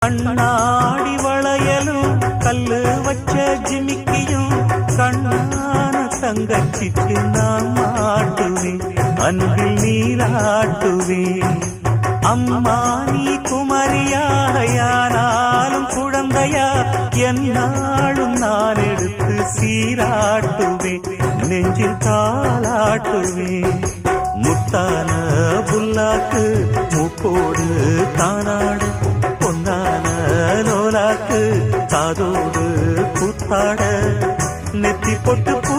கண்ணாடி வளையலும் கல்லு வச்ச ஜிமிக்கியும் கண்ணான தங்கச்சிக்கு நான் மாட்டுவேன், அன்பில் நீராட்டுவேன். அம்மா நீ குமரியாக யானாலும் குழந்தையா என்னாலும் நான் எடுத்து சீராட்டுவேன், நெஞ்சில் தாளாட்டுவேன். முத்தான புல்லாக்கு மூக்கோடு தானாடு, பொன்னான லோலாக்கு காதோடு கூத்தாட, நெத்தி பொட்டு பூ